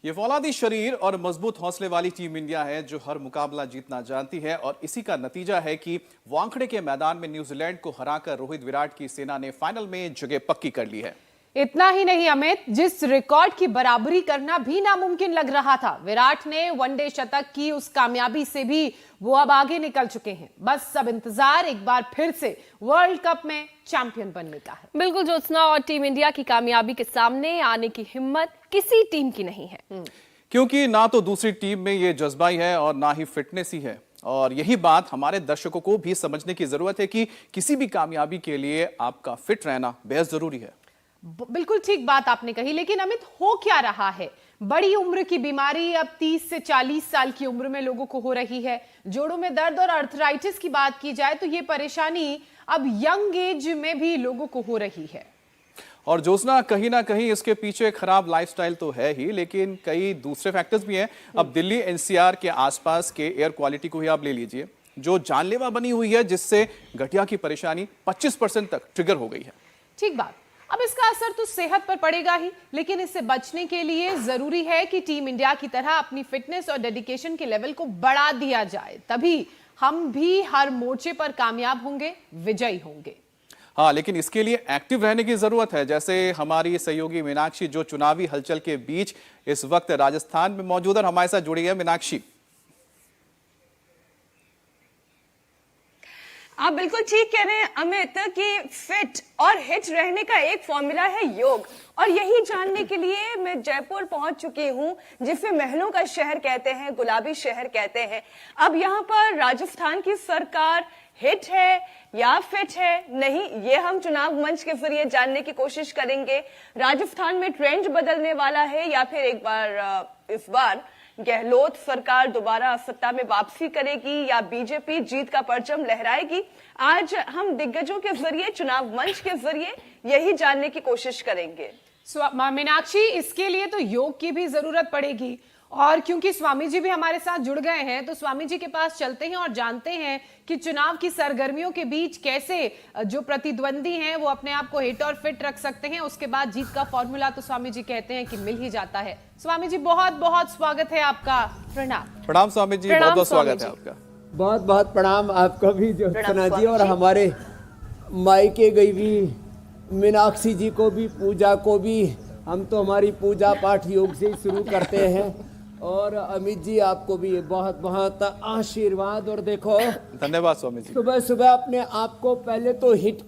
ये फौलादी शरीर और मजबूत हौसले वाली टीम इंडिया है जो हर मुकाबला जीतना जानती है और इसी का नतीजा है कि वानखेड़े के मैदान में न्यूजीलैंड को हराकर रोहित विराट की सेना ने फाइनल में जगह पक्की कर ली है। इतना ही नहीं अमित, जिस रिकॉर्ड की बराबरी करना भी नामुमकिन लग रहा था, विराट ने वनडे शतक की उस कामयाबी से भी वो अब आगे निकल चुके हैं। बस सब इंतजार एक बार फिर से वर्ल्ड कप में चैंपियन बनने का है। बिल्कुल ज्योत्सना, और टीम इंडिया की कामयाबी के सामने आने की हिम्मत किसी टीम की नहीं है, क्योंकि ना तो दूसरी टीम में ये जज्बा ही है और ना ही फिटनेस ही है। और यही बात हमारे दर्शकों को भी समझने की जरूरत है कि किसी भी कामयाबी के लिए आपका फिट रहना बेहद जरूरी है। बिल्कुल ठीक बात आपने कही, लेकिन अमित हो क्या रहा है? बड़ी उम्र की बीमारी अब 30 से 40 साल की उम्र में लोगों को हो रही है। जोड़ों में दर्द और अर्थराइटिस की बात की जाए तो ये परेशानी अब यंग एज में भी लोगों को हो रही है। और ज्योत्सना, कहीं ना कहीं इसके पीछे खराब लाइफस्टाइल तो है ही, लेकिन कई दूसरे फैक्टर्स भी हैं। अब दिल्ली एनसीआर के आसपास के एयर क्वालिटी को ही आप ले लीजिए, जो जानलेवा बनी हुई है, जिससे गठिया की परेशानी 25% तक ट्रिगर हो गई है। ठीक बात। अब इसका असर तो सेहत पर पड़ेगा ही, लेकिन इससे बचने के लिए जरूरी है कि टीम इंडिया की तरह अपनी फिटनेस और डेडिकेशन के लेवल को बढ़ा दिया जाए, तभी हम भी हर मोर्चे पर कामयाब होंगे, विजयी होंगे। हाँ, लेकिन इसके लिए एक्टिव रहने की जरूरत है। जैसे हमारी सहयोगी मीनाक्षी जो चुनावी हलचल के बीच इस वक्त राजस्थान में मौजूद है, हमारे साथ जुड़ी है। मीनाक्षी, आप बिल्कुल ठीक कह रहे हैं अमित कि फिट और हिट रहने का एक फॉर्मूला है योग, और यही जानने के लिए मैं जयपुर पहुंच चुकी हूं, जिसे महलों का शहर कहते हैं, गुलाबी शहर कहते हैं। अब यहां पर राजस्थान की सरकार हिट है या फिट है, नहीं, ये हम चुनाव मंच के जरिए जानने की कोशिश करेंगे। राजस्थान में ट्रेंड बदलने वाला है या फिर इस बार गहलोत सरकार दोबारा सत्ता में वापसी करेगी या बीजेपी जीत का परचम लहराएगी? आज हम दिग्गजों के जरिए, चुनाव मंच के जरिए यही जानने की कोशिश करेंगे। मीनाक्षी, इसके लिए तो योग की भी जरूरत पड़ेगी, और क्योंकि स्वामी जी भी हमारे साथ जुड़ गए हैं, तो स्वामी जी के पास चलते हैं और जानते हैं कि चुनाव की सरगर्मियों के बीच कैसे जो प्रतिद्वंदी हैं वो अपने आप को हिट और फिट रख सकते हैं। उसके बाद जीत का फॉर्मूला तो स्वामी जी कहते हैं कि मिल ही जाता है। स्वामी जी, बहुत बहुत स्वागत है आपका। प्रणाम। प्रणाम स्वामी जी, बहुत बहुत स्वागत है आपका। बहुत बहुत प्रणाम आपका भी ज्योत्सना जी, और हमारे मायके गई भी मीनाक्षी जी को भी, पूजा को भी। हम तो हमारी पूजा पाठ योग से ही शुरू करते हैं, और अमित जी आपको भी बहुत बहुत आशीर्वाद। और देखो, धन्यवाद स्वामी जी। सुबह सुबह अपने आप को पहले तो हिट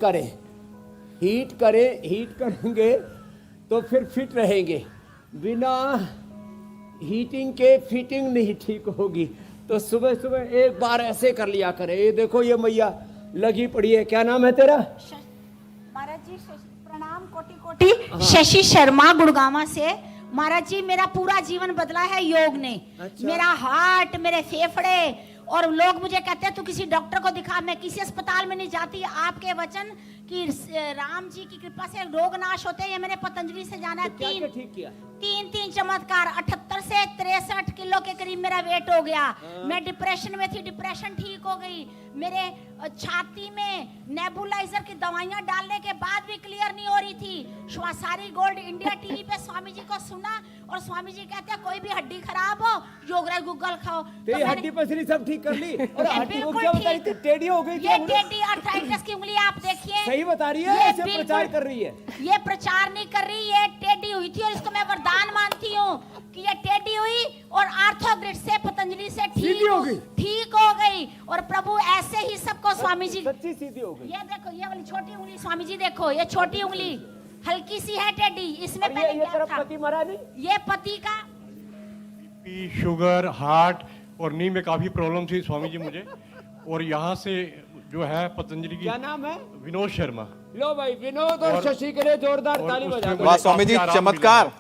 करेंगे तो फिर फिट रहेंगे। बिना हीटिंग के फिटिंग नहीं ठीक होगी, तो सुबह सुबह एक बार ऐसे कर लिया करें। ये देखो, ये मैया लगी पड़ी है। क्या नाम है तेरा? महाराज जी प्रणाम कोटि कोटि। शशि शर्मा, गुड़गावा से। महाराज जी, मेरा पूरा जीवन बदला है योग ने। अच्छा। मेरा हार्ट, मेरे फेफड़े, और लोग मुझे कहते हैं तू किसी डॉक्टर को दिखा। मैं किसी अस्पताल में नहीं जाती। आपके वचन कि राम जी की कृपा से रोग नाश होते हैं, ये मैंने पतंजलि से जाना। तो तीन चमत्कार। 78 से 63 किलो के करीब मेरा वेट हो गया। मैं डिप्रेशन में थी, डिप्रेशन ठीक हो गई। मेरे छाती में नेबुलाइजर की दवाइयां डालने के बाद भी क्लियर नहीं हो रही थी। श्वासारी गोल्ड इंडिया टीवी पे स्वामी जी को सुना, और स्वामी जी कहते हैं कोई भी हड्डी खराब हो, योगराज गूगल खाओ। तो हड्डी पसली सब ठीक कर ली, और हड्डी को क्या बता रही थी? टेढ़ी हो गई थी। ये टेढ़ी अर्थराइटिस की उंगली आप देखिए। सही बता रही है, ऐसे प्रचार कर रही है। ये प्रचार नहीं कर रही, ये टेढ़ी हुई थी, और इसको मैं वरदान मानती हूँ कि ये टेढ़ी हुई और आर्थोग्रिड से, पतंजलि से ठीक हो गई। और प्रभु ऐसे ही सबको स्वामी जी सच्ची सीधी हो गई। ये देखो, ये वाली छोटी उंगली स्वामी जी देखो, ये छोटी उंगली हल्की सी है टेढ़ी। इसमें पहले ये क्या था? पति मरा नहीं? ये पति का शुगर, हार्ट और नी में काफी प्रॉब्लम थी स्वामी जी मुझे, और यहाँ से जो है पतंजलि की। क्या नाम है? विनोद शर्मा। लो भाई, विनोद और शशि के लिए जोरदार ताली बजा दो। वाह स्वामी जी, चमत्कार।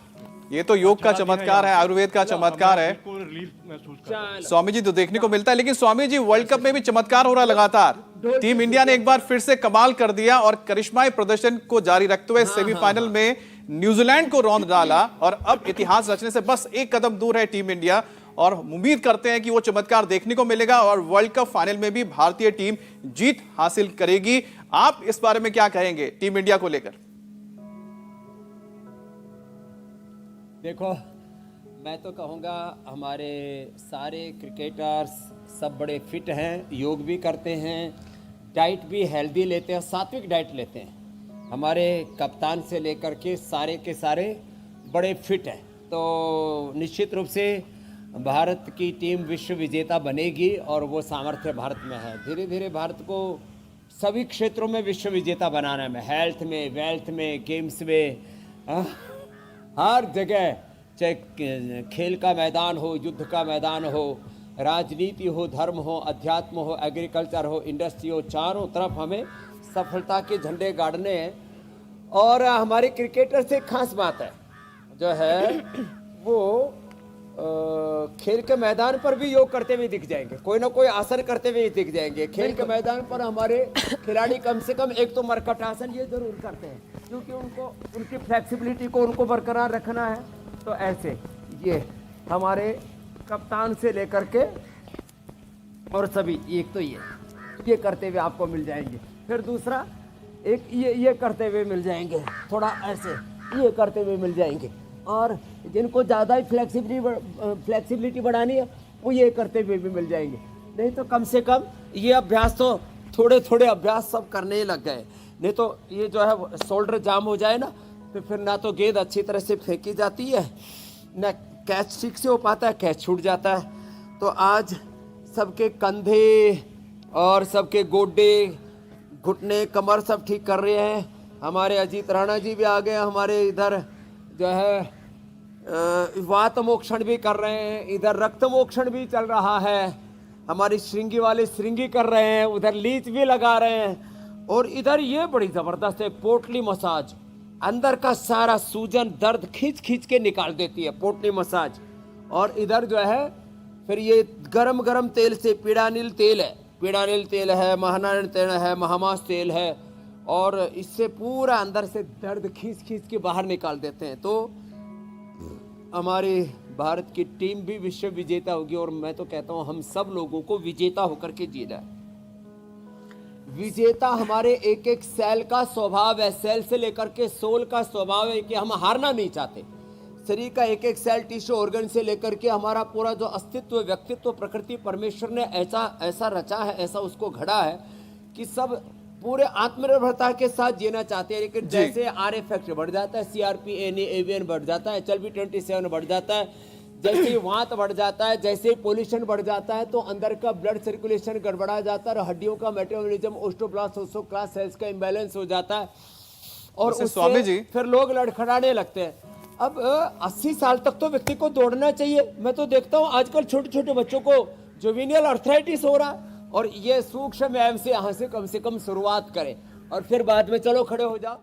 ये तो योग का चमत्कार है, आयुर्वेद का चमत्कार है। रिलीफ महसूस कर स्वामी जी, तो देखने को मिलता है। लेकिन स्वामी जी, वर्ल्ड कप में भी चमत्कार हो रहा लगातार। टीम इंडिया ने एक बार फिर से कमाल कर दिया और करिश्माई प्रदर्शन को जारी रखते हुए सेमीफाइनल में न्यूजीलैंड को रौंद डाला, और अब इतिहास रचने से बस एक कदम दूर है टीम इंडिया। और उम्मीद करते हैं कि वो चमत्कार देखने को मिलेगा और वर्ल्ड कप फाइनल में भी भारतीय टीम जीत हासिल करेगी। आप इस बारे में क्या कहेंगे टीम इंडिया को लेकर? देखो, मैं तो कहूँगा हमारे सारे क्रिकेटर्स सब बड़े फिट हैं, योग भी करते हैं, डाइट भी हेल्दी लेते हैं, सात्विक डाइट लेते हैं। हमारे कप्तान से लेकर के सारे बड़े फिट हैं। तो निश्चित रूप से भारत की टीम विश्व विजेता बनेगी और वो सामर्थ्य भारत में है। धीरे धीरे भारत को सभी क्षेत्रों में विश्व विजेता बनाना है, हेल्थ में, वेल्थ में, गेम्स में, हर जगह, चाहे खेल का मैदान हो, युद्ध का मैदान हो, राजनीति हो, धर्म हो, अध्यात्म हो, एग्रीकल्चर हो, इंडस्ट्री हो, चारों तरफ हमें सफलता के झंडे गाड़ने हैं। और हमारे क्रिकेटर से खास बात है जो है वो खेल के मैदान पर भी योग करते हुए दिख जाएंगे, कोई ना कोई आसन करते हुए दिख जाएंगे। खेल के मैदान पर हमारे खिलाड़ी कम से कम एक तो मरकट आसन ये जरूर करते हैं, क्योंकि उनको उनकी फ्लेक्सिबिलिटी को उनको बरकरार रखना है। तो ऐसे ये हमारे कप्तान से लेकर के और सभी, एक तो ये करते हुए आपको मिल जाएंगे, फिर दूसरा एक ये करते हुए मिल जाएंगे, थोड़ा ऐसे ये करते हुए मिल जाएंगे, और जिनको ज़्यादा ही फ्लेक्सिबिलिटी बढ़ानी है वो ये करते हुए भी मिल जाएंगे। नहीं तो कम से कम ये अभ्यास तो थोड़े अभ्यास सब करने ही लग गए, नहीं तो ये जो है शोल्डर जाम हो जाए ना तो फिर ना तो गेंद अच्छी तरह से फेंकी जाती है, ना कैच ठीक से हो पाता है, कैच छूट जाता है। तो आज सबके कंधे और सबके गोडे, घुटने, कमर सब ठीक कर रहे हैं। हमारे अजीत राणा जी भी आ गए, हमारे इधर जो है वात मोक्षण भी कर रहे हैं, इधर रक्त मोक्षण भी चल रहा है, हमारी श्रृंगी वाले श्रृंगी कर रहे हैं, उधर लीच भी लगा रहे हैं, और इधर ये बड़ी ज़बरदस्त है पोटली मसाज, अंदर का सारा सूजन दर्द खींच के निकाल देती है पोटली मसाज। और इधर जो है फिर ये गरम तेल से, पीड़ानील तेल है, महानारायण तेल है, महामास तेल है, और इससे पूरा अंदर से दर्द खींच के बाहर निकाल देते हैं। तो हमारी भारत की टीम भी विश्व विजेता होगी, और मैं तो कहता हूँ हम सब लोगों को विजेता होकर के जीना है। विजेता हमारे एक एक सेल का स्वभाव है, सेल से लेकर के सोल का स्वभाव है कि हम हारना नहीं चाहते। शरीर का एक एक सेल, टिश्यू, ऑर्गन से लेकर के हमारा पूरा जो अस्तित्व, व्यक्तित्व, प्रकृति परमेश्वर ने ऐसा रचा है, ऐसा उसको घड़ा है कि सब पूरे आत्मनिर्भरता के साथ जीना चाहते हैं। लेकिन जैसे आर फैक्टर बढ़ जाता है, CRP, NA, AVN बढ़ जाता है, HLB27 बढ़ जाता है, जैसे ही वात बढ़ जाता है, जैसे ही पोल्यूशन बढ़ जाता है, तो अंदर का ब्लड सर्कुलेशन गड़बड़ा जाता है, हड्डियों का मेटाबॉलिज्म, ओस्टोब्लास्ट, ओस्टोक्लास्ट सेल्स का इम्बैलेंस हो जाता है, और उससे फिर लोग लड़खड़ाने लगते हैं। अब 80 साल तक तो व्यक्ति को दौड़ना चाहिए। मैं तो देखता हूँ आजकल छोटे बच्चों को जुवेनियल अर्थराइटिस हो रहा है, और ये सूक्ष्म व्यायाम से यहाँ से कम शुरुआत करें, और फिर बाद में चलो खड़े हो जाओ।